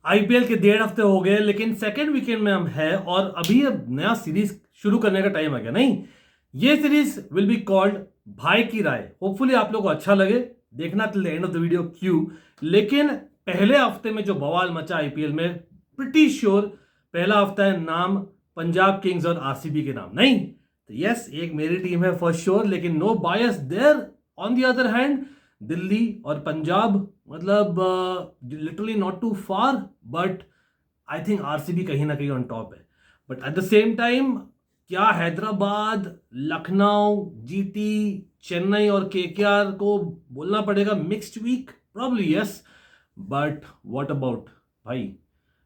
IPL के 1.5 हफ्ते हो गए, लेकिन सेकेंड वीकेंड में हम हैं और अभी अब नया सीरीज शुरू करने का टाइम आ गया। नहीं, ये सीरीज विल बी कॉल्ड भाई की राय। होपफुली आप लोगों को अच्छा लगे, देखना till the end of the video क्यों। लेकिन पहले हफ्ते में जो बवाल मचा आईपीएल में, प्रिटी श्योर पहला हफ्ता है नाम पंजाब किंग्स और आरसीबी के नाम। नहीं तो यस, एक मेरी टीम है फॉर श्योर, लेकिन no bias there. On the other hand Delhi और पंजाब, मतलब literally not too far, but I think RCB कहीं ना कहीं ऑन टॉप है। But at the same time क्या हैदराबाद, लखनऊ, जीटी, चेन्नई और केकेआर को बोलना पड़ेगा mixed week? Probably yes, but what about भाई,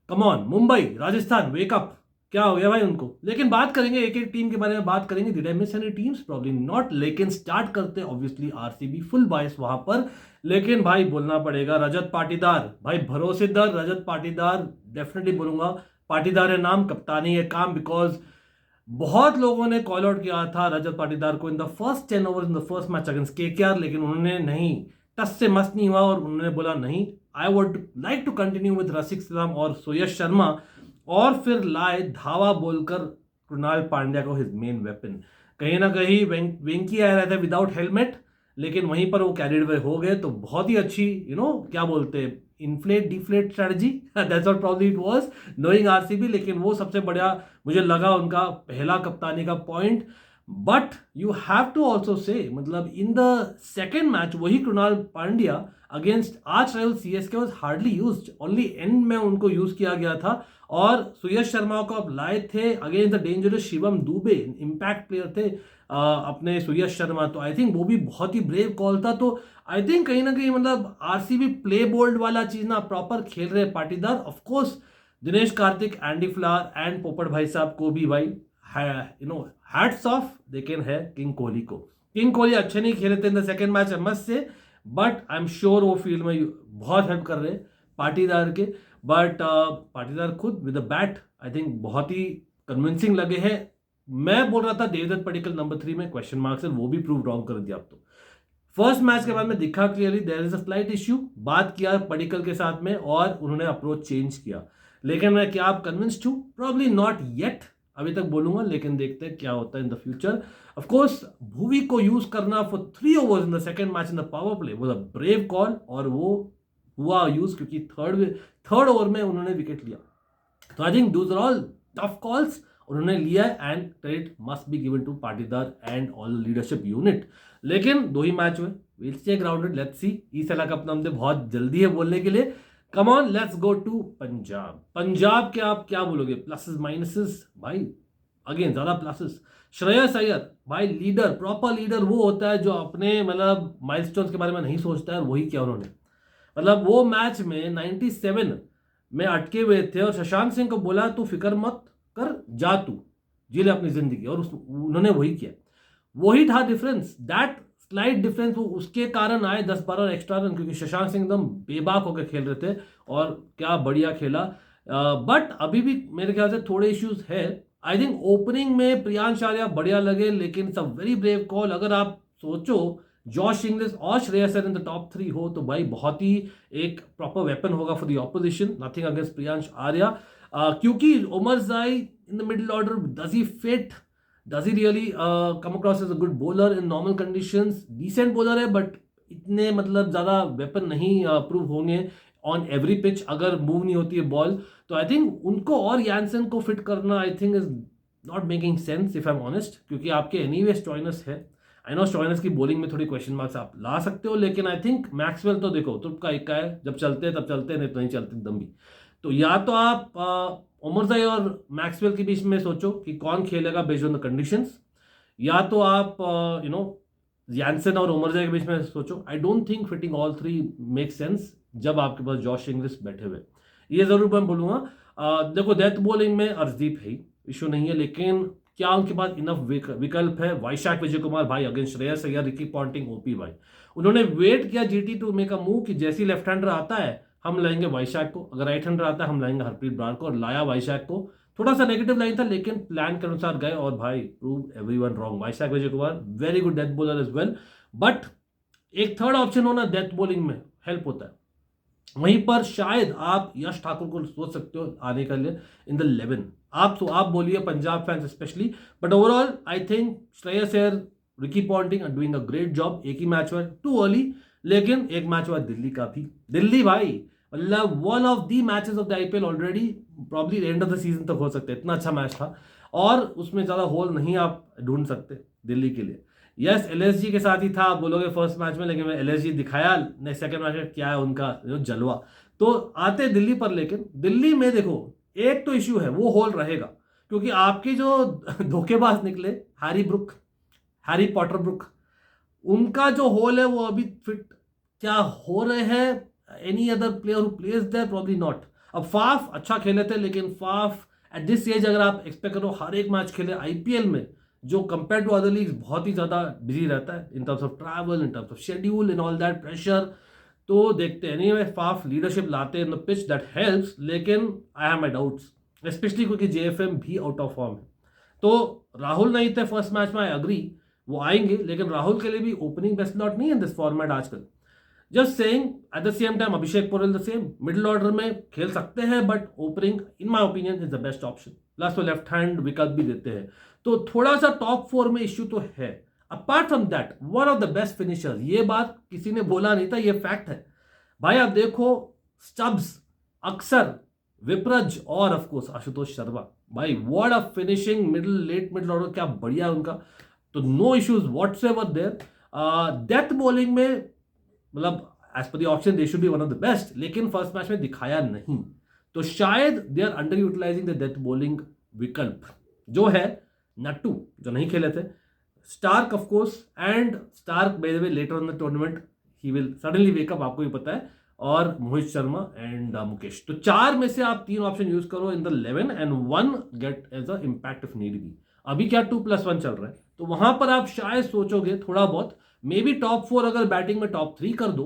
come on Mumbai, Rajasthan, wake up, क्या हो गया भाई उनको। लेकिन बात करेंगे एक एक टीम के बारे में, बात करेंगे did I miss any teams, probably not. लेकिन स्टार्ट करते ऑब्वियसली आरसीबी, फुल बायस वहां पर। लेकिन भाई बोलना पड़ेगा रजत पाटीदार, भाई भरोसेदार रजत पाटीदार, डेफिनेटली बोलूंगा। पाटीदार है नाम, कप्तानी है काम, बिकॉज बहुत लोगों ने कॉल आउट किया था रजत पाटीदार को in the first 10 over in the first match against KKR, लेकिन उन्होंने नहीं, टस से मस नहीं हुआ और उन्होंने बोला नहीं, I would like to continue with Rasikh Salam और सुयश शर्मा, और फिर लाए धावा बोलकर कृणाल पांड्या को हिज मेन वेपन। कहीं ना कहीं वेंकी आया रहता है विदाउट हेलमेट, लेकिन वहीं पर वो कैरिड अवे हो गए। तो बहुत ही अच्छी क्या बोलते हैं, inflate deflate strategy, that's what probably it was knowing RCB. लेकिन वो सबसे बढ़िया मुझे लगा उनका पहला कप्तानी का point. But you have to also say, मतलब इन द सेकेंड मैच वही Krunal Pandya against arch rival CSK was hardly used, only end में उनको यूज किया गया था। और सुयश शर्मा को आप लाए थे against the dangerous Shivam Dubey, impact player थे अपने सुयश शर्मा, तो आई थिंक वो भी बहुत ही ब्रेव कॉल था। तो आई थिंक कहीं ना कहीं मतलब आरसीबी प्ले बोल्ड वाला चीज ना प्रॉपर खेल रहे Patidar. Of course Dinesh Karthik, Andy flower and पोपट भाई साहब को भी भाई हैट्स ऑफ, लेकिन है किंग कोहली को। किंग कोहली अच्छे नहीं खेले थे इन द सेकंड मैच एमएस से, बट आई एम श्योर वो फील्ड में बहुत हेल्प कर रहे पाटीदार के। बट पाटीदार खुद with the bat I think बहुत ही कन्विंसिंग लगे हैं। मैं बोल रहा था देवदत्त पडिक्कल नंबर 3 में क्वेश्चन मार्क्स है, वो भी प्रूव रॉन्ग कर दिया अब तो। फर्स्ट मैच के बाद में दिखा clearly there is a slight issue, बात किया पडिक्कल के साथ में और उन्होंने अप्रोच चेंज किया। लेकिन मैं क्या आप कन्विंस्ड हूं? प्रॉब्ली नॉट येट, अभी तक बोलूंगा, लेकिन देखते हैं क्या होता है in the future. Of course Bhuvi को यूज करना for 3 overs in the second match in the power play was a brave call, और वो हुआ यूज क्योंकि थर्ड ओवर में उन्होंने विकेट लिया। तो I think those are all tough calls उन्होंने लिया है, and credit must be given to Patidar and all leadership unit. लेकिन 2 ही मैच हुए, will stay grounded, let's see. इस साल का अपना हमसे बहुत जल्दी है बोलने के लिए। Come on let's go to Punjab. Punjab के आप क्या बोलोगे, प्लसेस माइनसेस? भाई अगेन ज्यादा प्लसेस। श्रेयस अय्यर भाई लीडर, प्रॉपर लीडर वो होता है जो अपने मतलब माइलस्टोन्स के बारे में नहीं सोचता है, और वही किया उन्होंने। मतलब वो मैच में 97 में अटके हुए थे और शशांक सिंह को बोला तू फिक्र मत कर, जा तू जी ले अपनी जिंदगी, और उन्होंने वही किया। वही था डिफरेंस, दैट स्लाइट डिफरेंस, वो उसके कारण आए 10-12 एक्स्ट्रा रन, क्योंकि शशांक सिंह एकदम बेबाक होकर खेल रहे थे और क्या बढ़िया खेला। बट अभी भी मेरे ख्याल से थोड़े इश्यूज है। आई थिंक ओपनिंग में प्रियांश आर्या बढ़िया लगे, लेकिन it's a very brave call. अगर आप सोचो जॉश इंग्लिश और Shreyas Iyer in the top 3 हो तो भाई बहुत ही एक प्रॉपर वेपन होगा for the opposition. Nothing against Priyansh Arya, क्योंकि Omarzai in the middle order, does he fit, does he really come across as a good bowler in normal conditions? Decent bowler है, but इतने मतलब ज्यादा वेपन नहीं prove होंगे on every pitch अगर move नहीं होती है बॉल। तो आई थिंक उनको और यानसन को फिट करना I think is not making sense if I am honest, क्योंकि आपके एनीवे स्टॉइनस है। आई नो स्टॉइनस की बॉलिंग में थोड़ी क्वेश्चन मार्क्स आप ला सकते हो, लेकिन आई थिंक मैक्सवेल तो देखो तुक्का इक्का है, जब चलते हैं तब चलते हैं, नहीं तो नहीं चलते एकदम भी। तो या तो आप उमरजाई और मैक्सवेल के बीच में सोचो कि कौन खेलेगा बेस्ड ऑन द कंडीशंस, या तो आप जैनसन और उमरजाई के बीच में सोचो। आई don't think fitting all 3 make sense जब आपके पास जॉश इंग्लिश बैठे हुए। ये जरूर मैं बोलूंगा। देखो डेथ बॉलिंग में अर्शदीप है, इशू नहीं है, लेकिन क्या उनके पास इनफ विकल्प है? वैशाख विजय कुमार भाई against Shreyas Iyer, Ricky Ponting, OP भाई। उन्होंने वेट किया GT to make a move कि जैसी लेफ्ट हैंडर आता है हम लाएंगे वैशाख को, अगर राइट हैंडर आता है हम लाएंगे हरप्रीत ब्रार को, और लाया वैशाख को। थोड़ा सा नेगेटिव लाइन था, लेकिन प्लान के अनुसार गए और भाई prove everyone wrong. Vyshak Vijay Kumar very good death bowler as well, but एक थर्ड ऑप्शन होना डेथ बॉलिंग में हेल्प होता है। वहीं पर शायद आप यश ठाकुर को सोच सकते हो आने के लिए इन द 11। आप बोलिए Punjab fans specially, but overall I think Shreyas Iyer, Ricky Ponting are doing a great job. एक ही मैच हुआ टू अर्ली, लेकिन एक मैच हुआ दिल्ली का भी। दिल्ली भाई मतलब one of the matches of the IPL already, probably end of the season तक हो सकते, इतना अच्छा मैच था और उसमें ज्यादा होल नहीं आप ढूंढ सकते दिल्ली के लिए। यस एलएसजी के साथ ही था, आप बोलोगे फर्स्ट मैच में, लेकिन एलएसजी दिखाया नेक्स्ट सेकंड मैच में क्या है उनका जलवा। तो आते दिल्ली पर, लेकिन दिल्ली में देखो एक तो इश्यू है, वो होल रहेगा क्योंकि आपके जो धोखेबाज निकले हैरी पॉटर ब्रुक, उनका जो होल है वो अभी फिट क्या हो रहे हैं। Any other player who plays there probably not. अब फाफ अच्छा खेले थे, लेकिन फाफ एट दिस एज अगर आप एक्सपेक्ट करो हर एक मैच खेले आईपीएल में, जो कंपेयर टू अदर लीग्स बहुत ही ज्यादा बिजी रहता है in terms of travel, in terms of schedule, in all that pressure. तो देखते हैं एनीवे फाफ लीडरशिप लाते in the pitch, that helps, लेकिन I have my doubts specially क्योंकि जेएफएम भी आउट ऑफ फॉर्म है। तो राहुल नहीं थे फर्स्ट मैच में, आई अग्री वो आएंगे, लेकिन राहुल के लिए भी ओपनिंग बेस्ट स्लॉट नहीं है दिस फॉर्मेट आजकल। Just saying at the same time Abhishek Porel the same middle order में खेल सकते हैं, but opening in my opinion is the best option. Plus वो लेफ्ट हैंड विकल्प भी देते हैं, तो थोड़ा सा टॉप 4 में इश्यू तो है। Apart from that one of the best finisher, ये बात किसी ने बोला नहीं था, ये फैक्ट है भाई। आप देखो स्टब्स, अक्सर, विप्रज और ऑफ कोर्स आशुतोष शर्मा, भाई what a finishing late middle order, क्या बढ़िया है उनका। तो no issues whatsoever there. Death bowling में मतलब एज पर the option they should be one of the best, लेकिन फर्स्ट मैच में दिखाया नहीं, तो शायद they are underutilising the death bowling विकल्प जो है। नट्टू जो नहीं खेले थे, Starc of course, and Starc by the way later in the tournament he will suddenly wake up, आपको भी पता है, और मोहित शर्मा एंड मुकेश। तो 4 में से आप 3 ऑप्शन यूज करो in the 11 and 1 get as a impact if need be. अभी क्या 2+1 चल रहा है, तो वहां पर आप शायद सोचोगे थोड़ा बहुत, मे बी टॉप 4 अगर बैटिंग में टॉप 3 कर दो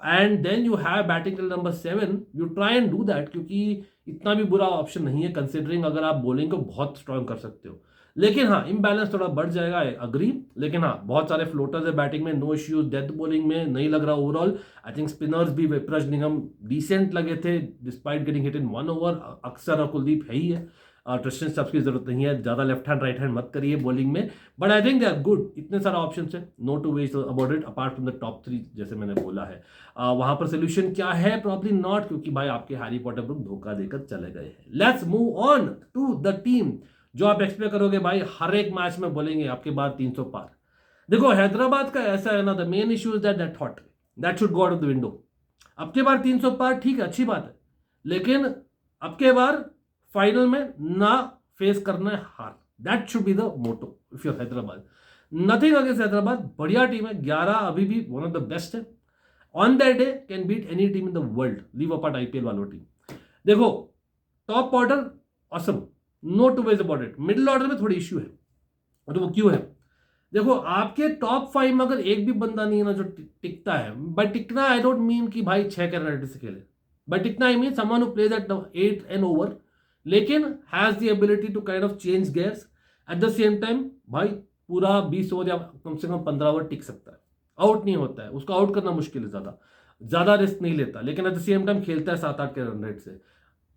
and then you have batting till number 7, you try and do that, क्योंकि इतना भी बुरा ऑप्शन नहीं है कंसिडरिंग अगर आप बॉलिंग को बहुत स्ट्रांग कर सकते हो। लेकिन हाँ इम्बैलेंस थोड़ा बढ़ जाएगा, अग्री, लेकिन हाँ बहुत सारे फ्लोटर्स है बैटिंग में, नो इश्यूज। डेथ बॉलिंग में नहीं लग रहा ओवरऑल। आई थिंक स्पिनर्स भी विप्रज निगम डिसेंट लगे थे despite getting hit in 1 over. अक्सर और कुलदीप है ही है, ट्रिस्टन स्टब्स की जरूरत नहीं है, ज्यादा लेफ्ट हैंड राइट हैंड मत करिए बॉलिंग में, but I think they are good. इतने सारे ऑप्शन है, no two ways about it apart from the top 3 जैसे मैंने बोला है। वहां पर सोल्यूशन क्या है, प्रॉब्ली नॉट, क्योंकि भाई आपके हैरी पॉटर ब्रुक धोखा देकर चले गए हैं। Let's move on to the team जो आप एक्सपेक्ट करोगे भाई हर एक मैच में बोलेंगे आपके बाद 300 पार। देखो हैदराबाद का ऐसा है ना, the main issue is that thought that should go out of the window. अब के बार 300 पार ठीक है, अच्छी बात है, लेकिन अब के बार फाइनल में ना फेस करना है हार। That should be the motto if you Hyderabad. Nothing against Hyderabad, बढ़िया टीम है, 11 अभी भी वन ऑफ द बेस्ट है, on that day can beat any team in the world, leave apart IPL वालों टीम। देखो top order awesome, no two ways about it. Middle order में थोड़ी issue है, और वो क्यों है, देखो आपके टॉप 5 में अगर एक भी बंदा नहीं है ना जो टिकता है, बाय टिकना आई डोंट मीन कि भाई 6 कैरेक्टर से खेले, बाय टिकना I mean someone who plays at 8 and over, लेकिन has the ability to kind of change gears at the same time. भाई पूरा 20 ओवर या कम से कम 15 ओवर टिक सकता है, आउट नहीं होता है, उसको आउट करना मुश्किल है, ज्यादा रिस्क नहीं लेता, लेकिन एट द सेम टाइम खेलता है 7-8 के रन रेट से।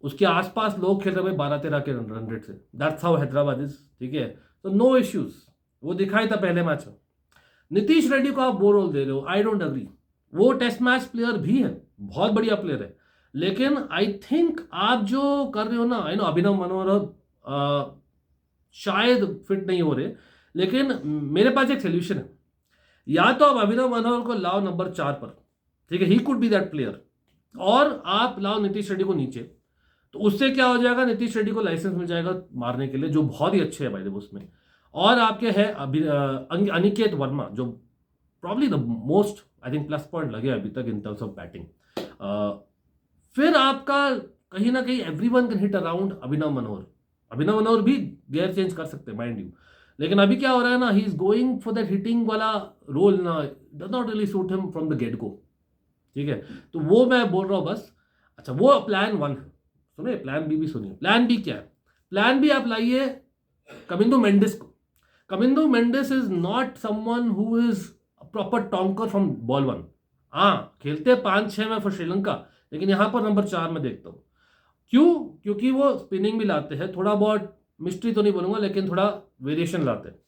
उसके आसपास लोग खेल रहे हैं 12-13 के रन रेट से, दैट्स हाउ हैदराबाद इज, ठीक है। तो नो इश्यूज, वो दिखाई था पहले मैच में। नीतीश रेड्डी को आप वो रोल दे रहे हो, आई डोंट अग्री। वो टेस्ट मैच प्लेयर भी है, बहुत बढ़िया प्लेयर है, लेकिन आई थिंक आप जो कर रहे हो ना, आई नो अभिनव मनोहर शायद फिट नहीं हो रहे, लेकिन मेरे पास एक सोल्यूशन है। या तो आप अभिनव मनोहर को लाओ नंबर 4 पर, ठीक है, he could be that player, और आप लाओ नीतीश रेड्डी को नीचे। तो उससे क्या हो जाएगा, नीतीश रेड्डी को लाइसेंस मिल जाएगा मारने के लिए, जो बहुत ही अच्छे है भाई उसमें। और आपके है अनिकेत वर्मा, जो probably the most I think plus point लगे अभी तक इन टर्म्स ऑफ बैटिंग। फिर आपका कहीं ना कहीं एवरीवन कैन हिट अराउंड अभिनव मनोहर भी गेयर चेंज कर सकते हैं माइंड यू, लेकिन अभी क्या हो रहा है ना, he is going for that hitting वाला रोल ना, does not really suit him from the get go, ठीक है। तो वो मैं बोल रहा हूँ बस। अच्छा वो प्लान 1 है, सुनिए प्लान बी भी सुनिए। प्लान बी क्या है, प्लान बी आप लाइए कमिंदो मेंडिस को। Kamindu Mendis is not someone who is proper tonker from ball 1। हाँ खेलते 5-6 में फॉर श्रीलंका, लेकिन यहाँ पर नंबर 4 में देखता हूँ। क्यों? क्योंकि वो स्पिनिंग भी लाते हैं, थोड़ा बहुत मिस्ट्री तो नहीं बोलूंगा लेकिन थोड़ा वेरिएशन लाते हैं।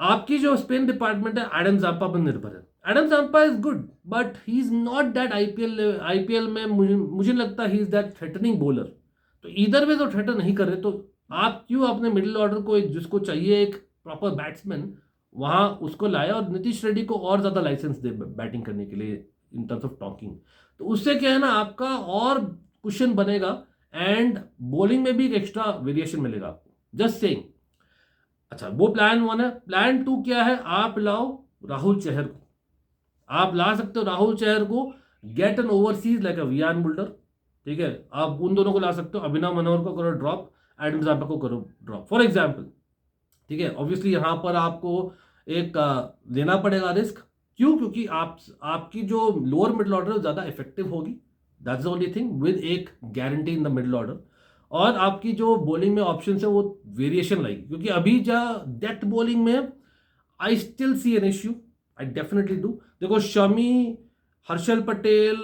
आपकी जो स्पिन डिपार्टमेंट है एडम जाम्पा पर निर्भर है। Adam Zampa is good but he is not that IPL में मुझे लगता है he is that threatening bowler. तो इधर में तो थ्रेटन नहीं कर रहे, तो आप क्यों अपने मिडिल ऑर्डर को जिसको चाहिए एक प्रॉपर बैट्समैन वहां उसको लाया और नीतीश रेड्डी को और ज्यादा लाइसेंस दे बैटिंग करने के लिए इन टर्म्स ऑफ टॉकिंग। तो उससे क्या है ना, आपका और क्वेश्चन बनेगा एंड बॉलिंग में भी एक एक्स्ट्रा वेरिएशन मिलेगा आपको। Just saying. अच्छा, वो प्लान 1 है। प्लान 2 क्या है? आप लाओ राहुल चहर को। आप ला सकते हो राहुल चहर को, get an overseas like a Wiaan Mulder, ठीक है। आप उन दोनों को ला सकते हो, अभिनव मनोहर को करो ड्रॉप, एडम जाम्पा को करो ड्रॉप फॉर एग्जाम्पल, ठीक है। ऑब्वियसली यहां पर आपको एक लेना पड़ेगा रिस्क। क्यों? क्योंकि आपकी जो लोअर मिडिल ऑर्डर ज्यादा इफेक्टिव होगी, that's the only thing, with एक guarantee in the middle order. और आपकी जो बॉलिंग में ऑप्शन है वो वेरिएशन लाएगी, क्योंकि अभी जो डेथ बॉलिंग में I still see an issue, I definitely do. देखो शमी, हर्षल पटेल,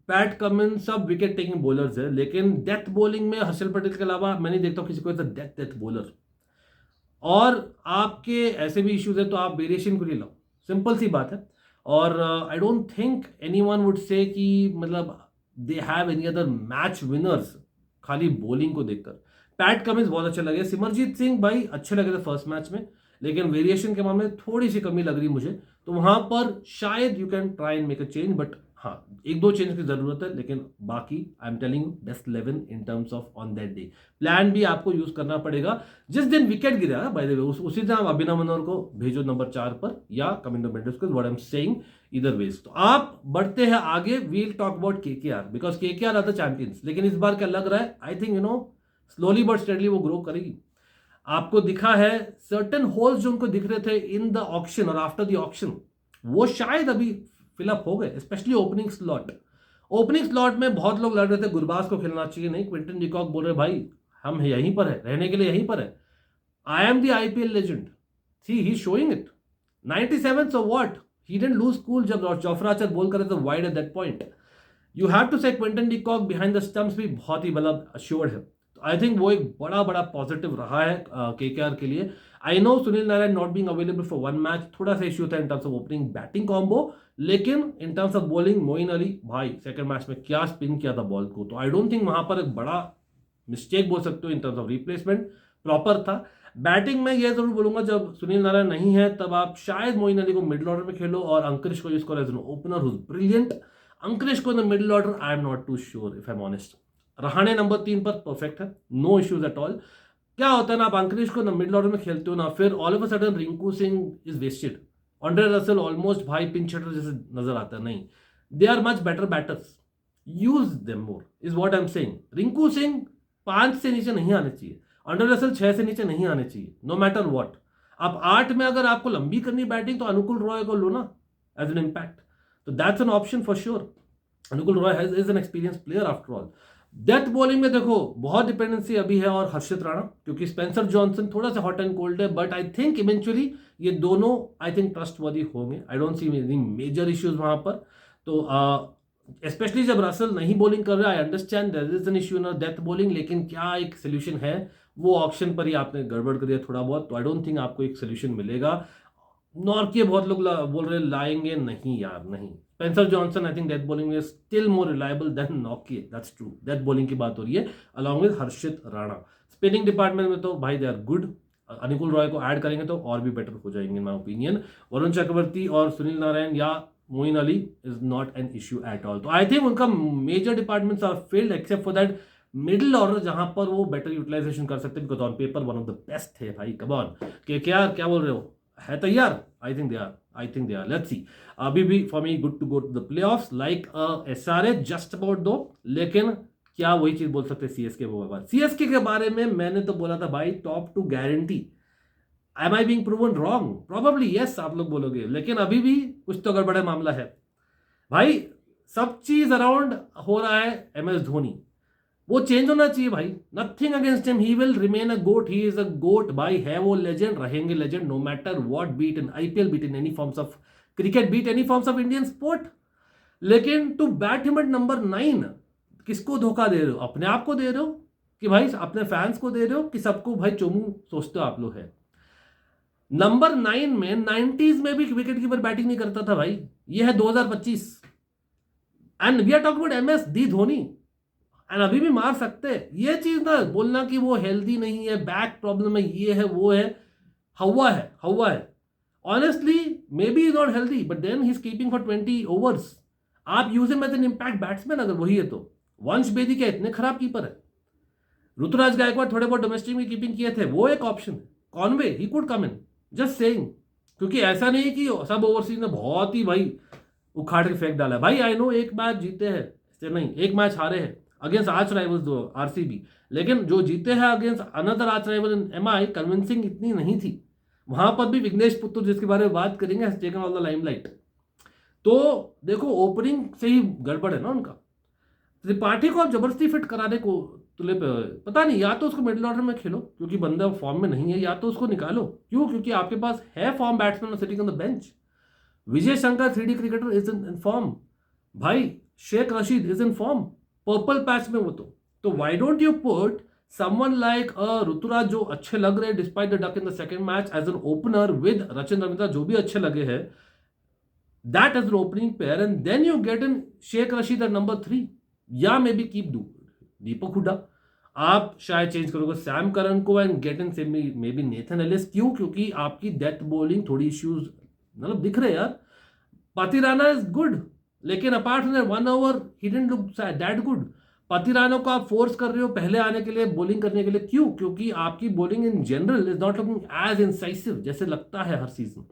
पैट कमिंस सब विकेट टेकिंग बॉलर्स है, लेकिन डेथ बॉलिंग में हर्षल पटेल के अलावा मैं नहीं देखता हूं किसी को एज अ डेथ बॉलर। और आपके ऐसे भी इश्यूज है तो आप वेरिएशन को नहीं लाओ, सिंपल सी बात है। और आई don't think anyone would say कि मतलब they have any other match winners खाली बॉलिंग को देखकर। पैट कमिंस बहुत अच्छे लगे, सिमरजीत सिंह भाई अच्छे लगे थे फर्स्ट मैच में, लेकिन वेरिएशन के मामले में थोड़ी सी कमी लग रही मुझे, तो वहां पर शायद you can try and make a change. But हाँ, एक दो चेंज की जरूरत है, लेकिन बाकी I am telling you best 11 in terms of on that day. Plan भी आपको यूज करना पड़ेगा जिस दिन विकेट गिरा, बाय द वे उसी दिन आप अभिनव मनोहर को भेजो नंबर 4 पर या coming what I am saying, इधर वेज। तो आप बढ़ते हैं आगे, we'll talk about KKR because KKR are the champions. लेकिन इस बार क्या लग रहा है, I think slowly but steadily वो ग्रो करेगी। आपको दिखा है सर्टेन होल्स जो उनको दिख रहे थे इन द ऑक्शन और आफ्टर द ऑक्शन, वो शायद अभी फिलअप हो गए, specially opening slot. Opening slot में बहुत लोग लड़ रहे थे गुरबाज को खेलना चाहिए, नहीं, क्विंटन डिकॉक बोल रहे भाई हम यहीं पर है, रहने के लिए यहीं पर है, I am the IPL legend, see he showing it 97, so what, he didn't lose cool जब जोफ्रा आर्चर बोल कर रहे थे wide at that point. You have to say Quinton de Kock behind the stumps भी बहुत ही मतलब assured है। तो I think वो एक बड़ा बड़ा पॉजिटिव रहा है केकेआर के लिए। I know Sunil Narine not being available for 1 match, थोड़ा सा इश्यू था in terms of opening batting combo, लेकिन in terms of bowling Moeen Ali भाई सेकंड मैच में क्या स्पिन किया था बॉल को, तो आई डोंट थिंक वहां पर एक बड़ा मिस्टेक बोल सकते हो इन टर्म्स ऑफ रिप्लेसमेंट प्रॉपर था। बैटिंग में यह जरूर बोलूंगा जब सुनील नारायण नहीं है तब आप शायद मोइन अली को मिडिल ऑर्डर में खेलो और अंकुरिश को यूज करो as an opener who is brilliant. Angkrish को in the middle order I am not too sure if I am honest. Rahane number 3 पर परफेक्ट है, नो इश्यूज एट ऑल। क्या होता है ना, आप अंकुरिश को मिडिल ऑर्डर में खेलते हो ना, फिर all of a sudden Rinku Singh is wasted, Andre Russell almost भाई पिंच हिटर जैसे नजर आता है, नहीं, they are much better batters, use them more is what I am saying. Rinku Singh 5 से नीचे नहीं आने चाहिए, ऑन्ड्रे रसेल 6 से नीचे नहीं आने चाहिए, नो मैटर व्हाट। आप 8 में अगर आपको लंबी करनी बैटिंग तो अनुकुल रॉय को लो ना एज एन इम्पैक्ट, तो that's an option for sure. Anukul Roy is an experience player after all. Death bowling में देखो बहुत डिपेंडेंसी अभी है और हर्षित राणा, क्योंकि स्पेंसर जॉनसन थोड़ा सा हॉट एंड कोल्ड है, बट आई थिंक इवेंचुअली ये दोनों आई थिंक ट्रस्टवर्दी होंगे, I don't see any major issues वहां पर। तो स्पेशली जब रसल नहीं बॉलिंग कर रहा है, I understand there is an issue in death bowling, लेकिन क्या एक सोल्यूशन है? वो ऑप्शन पर ही आपने गड़बड़ कर दिया थोड़ा बहुत, तो आई डोंट थिंक आपको एक सोल्यूशन मिलेगा। नॉर्के बहुत लोग बोल रहे लाएंगे, नहीं यार नहीं। Spencer Johnson I think death bowling में still more reliable than Nortje, that's true. Death bowling की बात हो रही है along with Harshit Rana. Spinning department में तो भाई they are good, Anukul Roy को ऐड करेंगे तो और भी बेटर हो जाएंगे in my opinion. Varun Chakravarthy और सुनील नारायण या Moeen Ali is not an issue at all. तो आई थिंक उनका major departments are failed except for that middle order जहां पर वो बेटर यूटिलाइजेशन कर सकते हैं, because on paper one of the best थे भाई। कम ऑन, क्या बोल रहे हो, है तैयार? I think they are let's see. अभी भी for me good to go to the playoffs like SRH just about दो, लेकिन क्या वही चीज बोल सकते सीएसके सीएसके के बारे में मैंने तो बोला था भाई top 2 guarantee. Am I being proven wrong? Probably yes, आप लोग बोलोगे, लेकिन अभी भी कुछ तो गड़बड़ा मामला है भाई। सब चीज अराउंड हो रहा है एम एस धोनी, वो चेंज होना चाहिए भाई। Nothing against him, he will remain a GOAT, he is a GOAT भाई, है वो लेजेंड, रहेंगे legend no matter what, beat in IPL, beat in any forms of cricket, beat any forms of Indian sport. लेकिन to bat him at number 9, किसको धोखा दे रहे हो? अपने आप को दे रहे हो कि भाई अपने फैंस को दे रहे हो कि सबको भाई चोमू सोचते हो आप लोग है? नंबर 9 में 90s में भी विकेट कीपर बैटिंग नहीं करता था भाई, ये है 2025 and we are talking about MS D Dhoni and अभी भी मार सकते हैं। ये चीज ना बोलना कि वो हेल्दी नहीं है, बैक प्रॉब्लम है, ये है वो है, हवा है, हवा है। Honestly may be is not healthy but then he is keeping for 20 overs. आप use him as an impact batsman अगर वही है तो। वंश बेदी क्या इतने खराब कीपर है? ऋतुराज गायकवाड़ थोड़े बहुत डोमेस्टिक में कीपिंग किए थे, वो एक ऑप्शन है। Conway he could come in, just saying. क्योंकि ऐसा नहीं कि सब ओवरसीज ने बहुत ही भाई उखाड़ के फेंक डाला है। भाई आई नो एक मैच जीते हैं चेन्नई, एक मैच हारे हैं अगेंस्ट आर्च राइवल्स दो आरसीबी, लेकिन जो जीते हैं अगेंस्ट अनदर आर्च राइवल इन एमआई कन्विंसिंग इतनी नहीं थी। वहां पर भी विघ्नेश पुत्र जिसके बारे में बात करेंगे has taken all the limelight. तो देखो ओपनिंग से ही गड़बड़ है ना उनका। त्रिपाठी को आप जबरदस्ती फिट कराने को तुले पे पता नहीं, या तो उसको मिडिल ऑर्डर में खेलो क्योंकि बंदा फॉर्म में नहीं है, या तो उसको निकालो। क्यों? क्योंकि आपके पास है form batsman sitting on the bench. Vijay Shankar 3D cricketer is in form, भाई Shaikh Rasheed is in form, purple patch में वो तो why don't you put someone like Ruturaj जो अच्छे लग रहे हैं despite the duck in the second match as an opener with Rachin Ravindra जो भी अच्छे लगे हैं, that as an opening pair and then you get in Shaikh Rashid eight number 3 या मे बी कीप दीपक हुडा। आप शायद चेंज करोगे सैम करन को and get in may be Nathan Ellis. क्यों? क्योंकि आपकी डेथ बॉलिंग थोड़ी इश्यूज मतलब दिख रहे यार। पातिराना इज गुड लेकिन apart from that 1 over he didn't look that good. Pathirana को आप फोर्स कर रहे हो पहले आने के लिए, बॉलिंग करने के लिए। क्यों? क्योंकि आपकी bowling in general is not looking as incisive जैसे लगता है हर सीजन।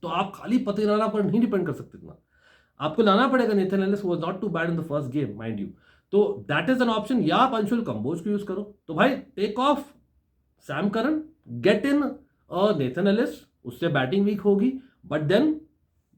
तो आप खाली पातिराना पर नहीं डिपेंड कर सकते इतना, आपको लाना पड़ेगा Nathan Ellis was not too bad in the first game mind you. तो दैट इज एन ऑप्शन, या आप अंशुल कंबोज को यूज करो। तो भाई take off Sam Curran, get in Nathan Ellis, उससे बैटिंग वीक होगी but then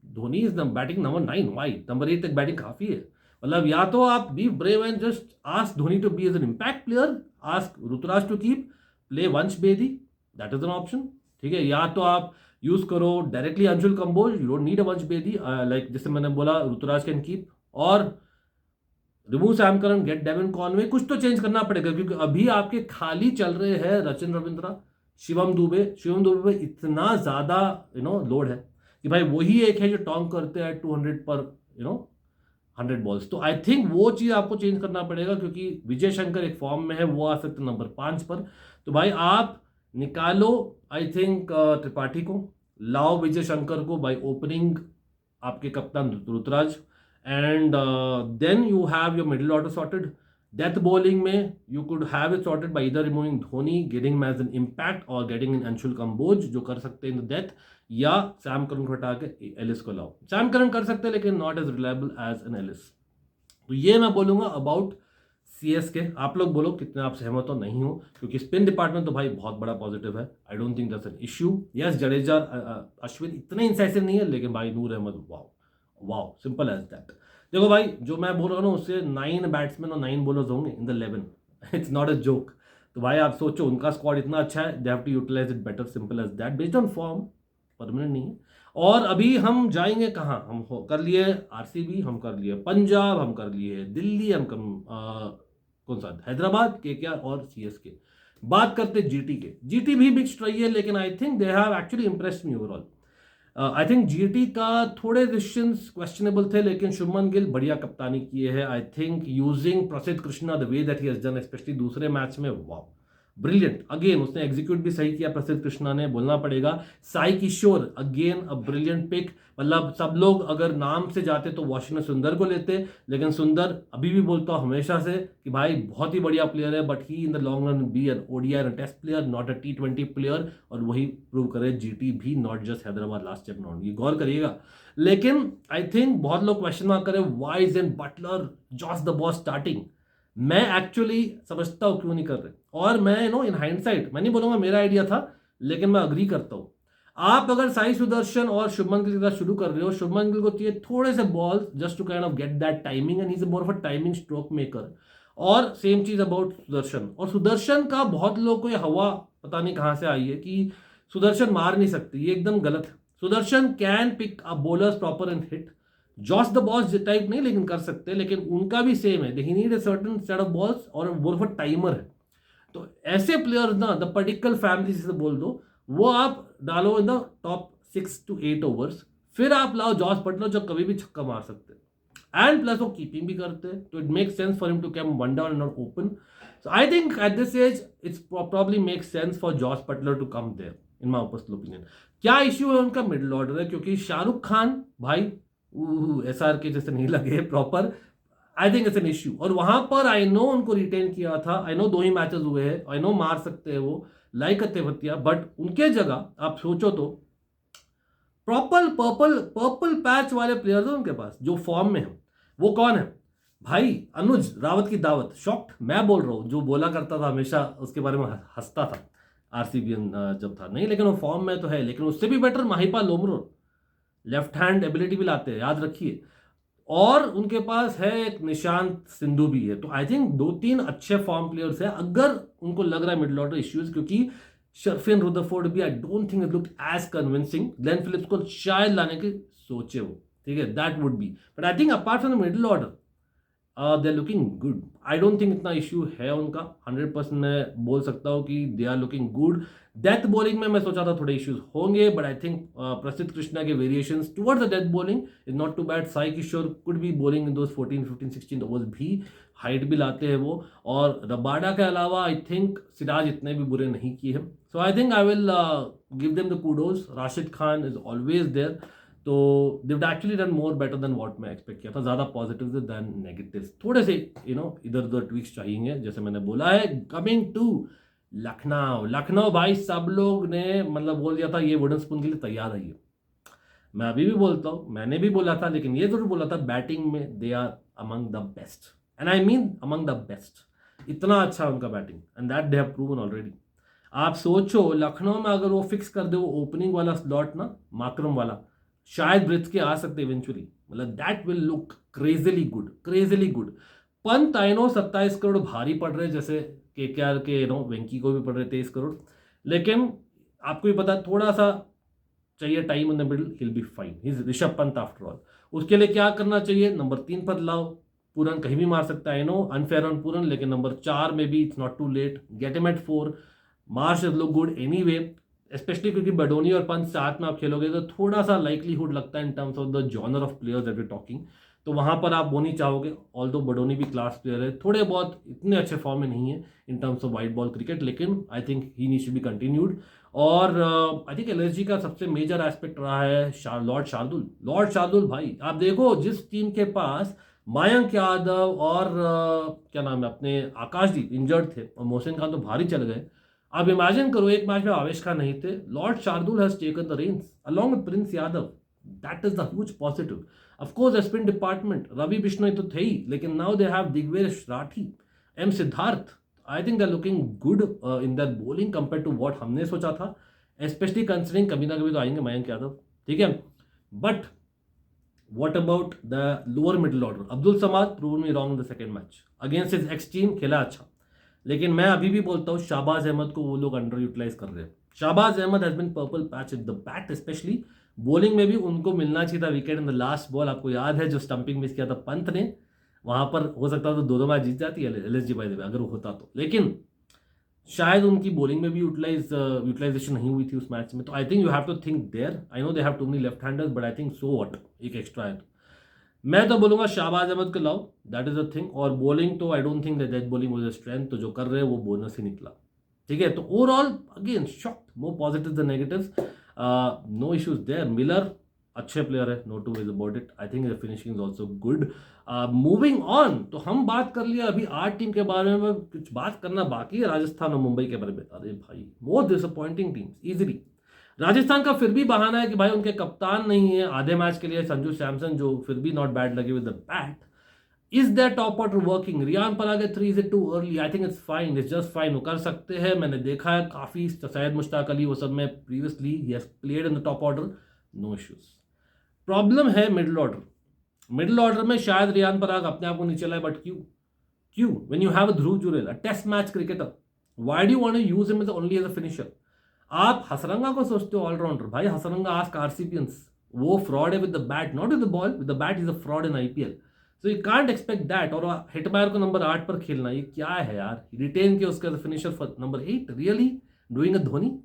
Dhoni is batting number 9, why number 8 तक बैटिंग काफी है। मतलब या तो आप be brave and just ask Dhoni to be as an impact player, ask Ruturaj to keep play Vansh Bedi, that is an option. ठीक है, या तो आप यूज करो directly Anshul Kamboj, you don't need a Vansh Bedi like जैसे मैंने बोला ऋतुराज कैन कीप, और remove Sam Curran, get Devon Conway. कुछ तो चेंज करना पड़ेगा क्योंकि अभी आपके खाली चल रहे हैं रचिन रविंद्रा, शिवम दुबे पे इतना ज्यादा लोड है कि भाई वही एक है जो टॉन्ग करते हैं 200 पर 100 बॉल्स। तो आई थिंक वो चीज आपको चेंज करना पड़ेगा क्योंकि विजय शंकर एक फॉर्म में है, वो आ सकते नंबर 5 पर। तो भाई आप निकालो आई थिंक त्रिपाठी को, लाओ विजय शंकर को बाय ओपनिंग आपके कप्तान Ruturaj, and then you have your middle order sorted. Death bowling में you could have it sorted by either removing Dhoni, getting match an impact और गेटिंग इन अंशुल कंबोज जो कर सकते हैं इन द डेथ, या सैम करन को हटा के एलिस को लाओ। सैम करन कर सकते हैं लेकिन not as reliable as an Ellis. तो ये मैं बोलूंगा अबाउट सीएसके। आप लोग बोलो कितने आप सहमत हो नहीं हो, क्योंकि स्पिन डिपार्टमेंट तो भाई बहुत बड़ा पॉजिटिव है, I don't think that's an issue. Yes Jadeja Ashwin इतने इंसाइसिव नहीं है लेकिन भाई Noor Ahmad wow wow, simple as that. देखो भाई जो मैं बोल रहा हूँ ना उससे 9 बैट्समैन और 9 बॉलर्स होंगे in the 11, it's not a joke. तो भाई आप सोचो उनका स्क्वाड इतना अच्छा है, they have to utilise it better, simple as that, based on form, permanent नहीं है। और अभी हम जाएंगे कहाँ, हम कर लिए आरसीबी, हम कर लिए पंजाब, हम कर लिए दिल्ली, हम कौन सा हैदराबाद, केकेआर और सीएसके। बात करते जीटी के। जीटी भी मिक्स्ड रही है लेकिन I think they have actually impressed me overall. I think GT का थोड़े डिसीजंस क्वेश्चनेबल थे लेकिन शुभमन गिल बढ़िया कप्तानी किए हैं। आई थिंक यूजिंग प्रसिद्ध Krishna the way that he has done specially दूसरे मैच में, वाओ ब्रिलियंट। अगेन उसने एग्जीक्यूट भी सही किया प्रसिद्ध कृष्णा ने, बोलना पड़ेगा। साई किशोर अगेन अ ब्रिलियंट पिक। मतलब सब लोग अगर नाम से जाते तो वाशिंगटन सुंदर को लेते, लेकिन सुंदर अभी भी बोलता हूं हमेशा से कि भाई बहुत ही बढ़िया प्लेयर है but he in the long run be an ODI test player not a T20 player, और वही प्रूव करे जीटी भी, not just Hyderabad last time round, ये गौर करिएगा। लेकिन आई थिंक बहुत लोग क्वेश्चन मार्क करें why is in Buttler Jos the boss starting. मैं एक्चुअली समझता हूं क्यों नहीं कर रहे, और मैं इन हाइंडसाइट मैं नहीं बोलूंगा मेरा आइडिया था लेकिन मैं अग्री करता हूं। आप अगर साई सुदर्शन और शुभमन गिल के साथ शुरू कर रहे हो, शुभमन गिल को चाहिए थोड़े से ball just to kind of get that timing and he is more of a timing stroke maker. और सेम चीज अबाउट सुदर्शन, और सुदर्शन का बहुत लोगों को ये हवा पता नहीं कहां से आई है कि सुदर्शन मार नहीं सकती, ये एकदम गलत है। Sudharsan can pick a bowlers proper and hit, Jos the boss type नहीं लेकिन कर सकते हैं, लेकिन उनका भी सेम है, he need a certain set of balls और वो टाइमर है। तो ऐसे प्लेयर्स ना, द पर्टिकुलर फैमिली जिसे बोल दो, वो आप डालो इन द टॉप 6 to 8 ओवर्स, फिर आप लाओ जॉस बटलर जो कभी भी छक्का मार सकते हैं, एंड प्लस वो कीपिंग भी करते हैं, तो it makes sense for him to come one down and not open. So I think at this age it's probably make sense for Jos Buttler to come there in my personal opinion. क्या issue है उनका? Middle order है, क्योंकि शाहरुख खान भाई SR के जैसे नहीं लगे proper, I think it's an issue. और वहां पर आई नो उनको रिटेन किया था, आई नो 2 ही मैचेस हुए हैं, आई नो मार सकते हैं वो लाइक तेवतिया, बट उनके जगह आप सोचो तो प्रॉपर पर्पल पैच वाले प्लेयर्स हैं उनके पास जो फॉर्म में है। वो कौन है भाई? अनुज रावत की दावत। शॉक्ड मैं बोल रहा हूँ, जो बोला करता था हमेशा उसके बारे में हंसता था आरसीबीएन जब था नहीं, लेकिन वो फॉर्म में तो है, लेकिन उससे भी better Mahipal Lomror, left hand ability भी लाते हैं, याद रखिए। और उनके पास है एक निशांत सिंधु भी है, तो आई थिंक 2-3 अच्छे फॉर्म प्लेयर्स हैं अगर उनको लग रहा है मिडिल ऑर्डर इश्यूज, क्योंकि शर्फिन रुदरफोर्ड भी I don't think it looked as convincing. Glenn Phillips को शायद लाने की सोचे वो, ठीक है, that would be, but I think apart from the middle order they are looking good. I don't think इतना इश्यू है उनका, 100% मैं बोल सकता हूँ कि they are looking good. Death bowling में मैं सोचा था थोड़े इश्यूज होंगे, but I think Prasidh Krishna के variations towards the death bowling is not too bad. Sai Kishore could be bowling in those 14, 15, 16 overs भी, हाइट भी लाते हैं वो। और रबाडा के अलावा आई थिंक सिराज इतने भी बुरे नहीं किए हैं, so I think I will give them the kudos. Rashid Khan is always there, तो they would actually done more better than what मैं एक्सपेक्ट किया था, ज़्यादा पॉजिटिव देन नेगेटिव, थोड़े से इधर उधर ट्वीक्स चाहिए जैसे मैंने बोला है। कमिंग टू लखनऊ भाई, सब लोग ने मतलब बोल दिया था ये वुडन स्पून के लिए तैयार है ये। मैं अभी भी बोलता हूँ, मैंने भी बोला था, लेकिन ये जरूर बोला था बैटिंग में they are among the best, and I mean among the best. इतना अच्छा उनका batting, and that they have proven already. आप सोचो लखनऊ में अगर वो फिक्स कर दे वो ओपनिंग वाला स्लॉट ना, माकरम वाला, शायद ब्रिथ के आ सकते इवेंचुअली, मतलब that will look crazily good, crazily good. Pant I know 27 crore भारी पड़ रहे, जैसे KKR के वेंकी को भी पड़ रहे 23 करोड़, लेकिन आपको भी पता थोड़ा सा चाहिए time in the middle, hill be fine, he is Rishabh Pant after all. उसके लिए क्या करना चाहिए? नंबर 3 पर लाओ, पूरन कहीं भी मार सकता है, I know unfair on Pooran, लेकिन नंबर 4 में भी it's not too late, get him at 4। Marsh is look good anyway, specially क्योंकि बडोनी और पंत साथ में आप खेलोगे तो थोड़ा सा लाइकलीहुड लगता है in terms of the genre of players that we talking, तो वहां पर आप वो नहीं चाहोगे। ऑल्दो बडोनी भी क्लास प्लेयर है, थोड़े बहुत इतने अच्छे फॉर्म में नहीं है in terms of white ball cricket, लेकिन I think he needs to be continued. और आई थिंक LSG का सबसे मेजर एस्पेक्ट रहा है लॉर्ड शार्दुल भाई, आप देखो जिस टीम के पास मयंक यादव और क्या नाम है अपने आकाशदीप इंजर्ड थे और मोहसिन खान तो भारी चल गए, आप इमेजिन करो एक मैच में आवेश खान नहीं थे, lord Shardul has taken the reins along with Prince Yadav, that is the huge positive. Of course spin department Ravi Bishnoi तो थे ही, लेकिन now they have Digvesh Rathi, M Siddharth, I think they are looking good in their bowling compare to what हमने सोचा था, specially considering कभी ना कभी तो आएंगे मयंक यादव, ठीक है। But what about the lower middle order? Abdul Samad proved me wrong in the second match against his ex team, खेला अच्छा, लेकिन मैं अभी भी बोलता हूँ शाहबाज अहमद को वो लोग अंडर यूटिलाइज कर रहे हैं। Shahbaz Ahmed has been purple patch with the bat, specially bowling में भी उनको मिलना चाहिए था wicket in the last ball. आपको याद है जो स्टंपिंग मिस किया था पंत ने, वहां पर हो सकता था 2-2 मैच जीत जाती है LSG बाय द वे अगर वो होता तो, लेकिन शायद उनकी बॉलिंग में भी यूटिलाइजेशन नहीं हुई थी उस मैच में, तो I think you have to think there. I know they have too many left handers, but I think so what, एक एक्स्ट्रा है तो मैं तो बोलूंगा शाहबाज अहमद को लाओ, दैट इज द थिंग। और बॉलिंग तो I don't think that bowling was a strength, तो जो कर रहे हैं वो बोनस ही निकला, ठीक है। तो overall again shocked, more positive the negatives, no issues there. Miller अच्छे प्लेयर है, no two ways about it, I think the finishing is also good. Moving on, तो हम बात कर लिया अभी 8 टीम के बारे में, कुछ बात करना बाकी है राजस्थान और मुंबई के बारे में। अरे भाई मोर डिसअपॉइंटिंग टीम्स इजीली। राजस्थान का फिर भी बहाना है कि भाई उनके कप्तान नहीं है आधे मैच के लिए, संजू सैमसन, जो फिर भी नॉट बैड लगे with the bat. Is that top order working? Riyan Parag 3 is it too early? I think it's fine, it's just fine, वो कर सकते हैं। मैंने देखा है काफी सैयद मुश्ताक अली वो सब में प्रीवियसली ही has played in the top order, no issues. Problem है मिडिल ऑर्डर में शायद रियान पराग अपने आप को नीचे लाए, बट क्यों when you have a Dhruv Jurel, a test match cricketer, why do you want to use him as only as a finisher? आप हसरंगा को सोचते हो ऑलराउंडर, भाई हसरंगा आस्क आरसीपियंस, वो फ्रॉड है with the bat, not with the ball, with the bat is a fraud in IPL. So you can't expect that. और Hetmyer को number 8 पर खेलना, ये क्या है यार? रिटेन किया उसका finisher for number 8, really doing a Dhoni?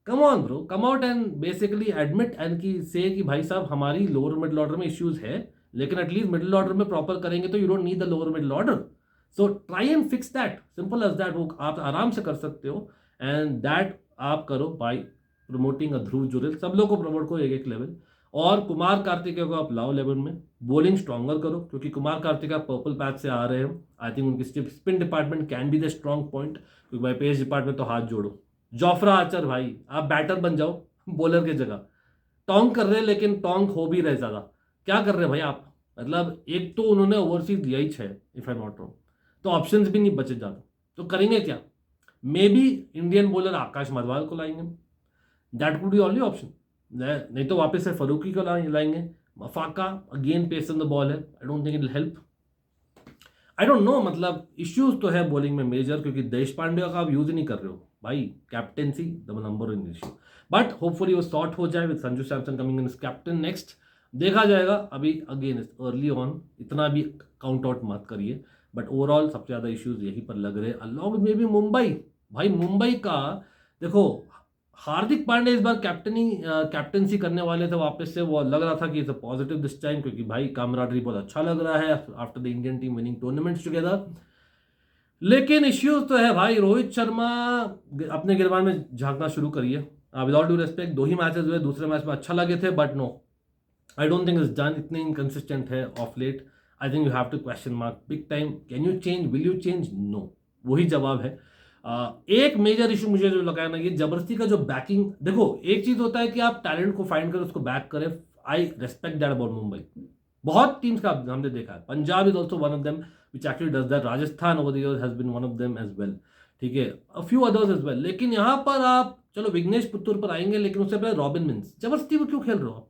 Come on bro, come out and basically admit and की से कि भाई साहब हमारी लोअर मिडिल ऑर्डर में इश्यूज है, लेकिन एटलीस्ट मिडिल ऑर्डर में प्रॉपर करेंगे तो you don't need the lower middle order. So try and fix that, simple as that. वो आप आराम से कर सकते हो एंड दैट आप करो bye promoting a Dhruv Jurel. सब लोग को प्रमोट करो एक एक लेवल, और कुमार कार्तिकेय को आप लाओ लेवल में, बोलिंग स्ट्रॉन्गर करो, क्योंकि कुमार कार्तिकेय पर्पल पैच से आ रहे हैं। आई थिंक उनकी spin department can be the strong point, क्योंकि भाई पेस डिपार्टमेंट तो हाथ जोड़ो। जोफ्रा आर्चर भाई आप बैटर बन जाओ बॉलर की जगह। टोंग कर रहे हैं लेकिन टोंग हो भी रहे ज्यादा, क्या कर रहे हैं भाई आप? मतलब एक तो उन्होंने ओवरसीज दिया ही 6, इफ आई नॉट रॉन्ग, तो ऑप्शंस भी नहीं बचे ज्यादा, तो करेंगे क्या? May be Indian bowler Akash Madhwal को लाएंगे, that would be only option. नहीं तो वापस से फरूकी को लाएंगे। Maphaka again pace on the ball है, I don't think it will help. I don't know, मतलब इश्यूज तो है बॉलिंग में मेजर, क्योंकि देश पांडे का आप यूज ही नहीं कर रहे हो भाई, captaincy the number in issue. But hopefully वो सॉर्ट हो जाए with Sanju Samson coming in captain next, देखा जाएगा। अभी अगेन अर्ली ऑन, इतना भी काउंट आउट मत करिए, बट ओवरऑल सबसे ज्यादा इश्यूज यहीं पर लग रहे हैं, अलॉन्ग में भी मुंबई। भाई मुंबई का देखो, हार्दिक पांडे इस बार कैप्टनसी करने वाले थे वापस से, वो लग रहा था कि it's a positive this time, क्योंकि भाई कामराडरी बहुत अच्छा लग रहा है after the Indian team winning tournaments together. लेकिन इश्यूज तो है भाई, रोहित शर्मा अपने गिरबान में झांकना शुरू करिए। विद ऑल ड्यू रेस्पेक्ट, 2 ही मैचेस हुए, दूसरे मैच में अच्छा लगे थे, but no, I don't think is done, इतने इनकंसिस्टेंट है of late. I think you have to question mark big time, can you change, will you change? No, वही जवाब है। एक मेजर इशू मुझे जो लगा है ना, ये जबरदस्ती का जो बैकिंग, देखो एक चीज होता है कि आप टैलेंट को फाइंड करें, उसको बैक करें, I respect that about Mumbai. बहुत टीम्स का हमने देखा है, Punjab is also one of them which actually does that, Rajasthan over the years has been one of them as well, ठीक है, a few others as well. लेकिन यहाँ पर आप चलो विघ्नेश पुत्तूर पर आएंगे, लेकिन उससे पहले रॉबिन मिन्स, जबरदस्ती वो क्यों खेल रहे हो आप?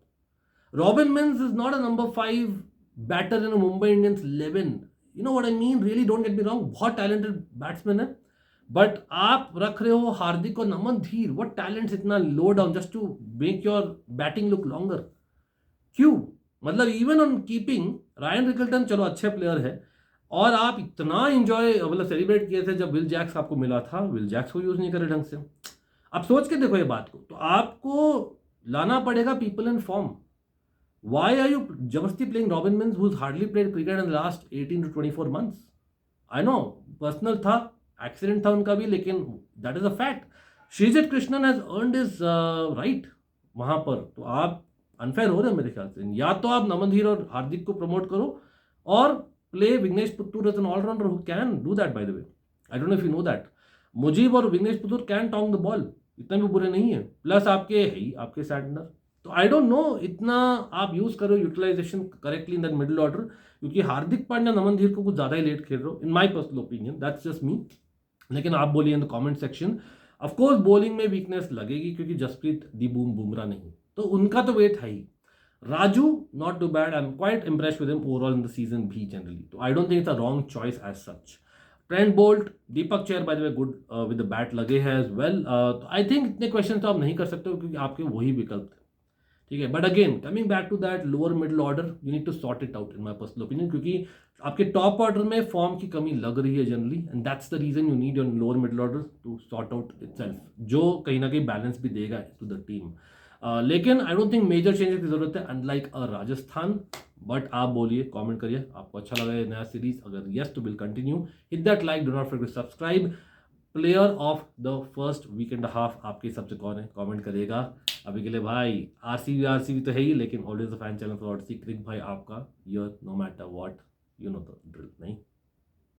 Robin Mins is not a number 5 batter in a Mumbai Indians 11. You know what I mean? Really, don't get me wrong. बहुत talented batsman है, but आप रख रहे हो हार्दिक और नमन धीर. What talents इतना low down just to make your batting look longer? क्यों? मतलब even on keeping Ryan Rickelton चलो अच्छे प्लेयर है, और आप इतना इंजॉय मतलब सेलिब्रेट किए थे जब विल जैक्स आपको मिला था, विल जैक्स को यूज नहीं करे ढंग से। आप सोच के देखो ये बात को, तो आपको लाना पड़ेगा people in form. Why are you जबरदस्ती playing Robin Mins, who's hardly played cricket in the last 18 to 24 months? I know, personal था, accident था उनका भी, लेकिन that is a fact. Sreejith Krishnan has earned his right वहां पर, तो आप अनफेयर हो रहे हैं मेरे ख्याल से। या तो आप नमनधीर और हार्दिक को प्रमोट करो, और play Vignesh Puthur as an allrounder who can do that. By the way, I don't know if you know that, Mujeeb और Vignesh Puthur can tonk the ball, इतना भी बुरे नहीं है, प्लस आपके है ही आपके सैंडनर। तो आई डोंट नो, इतना आप यूज करो utilisation correctly in that middle order, क्योंकि हार्दिक पांड्या नमन धीर को कुछ ज्यादा ही लेट खेल रहे हो, in my personal opinion, that's just me. लेकिन आप बोलिए in the comment section. Of course bowling में वीकनेस लगेगी, क्योंकि जसप्रीत दी बूम बुमराह नहीं, तो उनका तो वेट है ही। Raju not too bad, I am quite impressed with him overall in the season भी जनरली, तो I don't think it's a wrong choice as such. Trent Boult, Deepak Chahar by the way good with the bat लगे हैं as well. तो I think इतने question तो आप नहीं कर सकते हो, क्योंकि आपके वही विकल्प थे, ठीक है। But again coming back to that lower middle order, you need to sort it out in my personal opinion, क्योंकि आपके टॉप ऑर्डर में फॉर्म की कमी लग रही है generally, and that's the reason you need your lower middle order to sort out itself, जो कहीं ना कहीं बैलेंस भी देगा टू द टीम। लेकिन I don't think major changes की जरूरत है अनलाइक अ राजस्थान। बट आप बोलिए, कमेंट करिए, आपको अच्छा लगा ये नया सीरीज? अगर यस तो will continue, hit that like, do not forget to subscribe. Player of the first week and half आपके हिसाब से कौन है, कमेंट करिएगा। अभी के लिए भाई आरसीबी तो है ही, लेकिन always the fan channel for Odyssey crick भाई आपका यर no matter what, you know the drill, नहीं?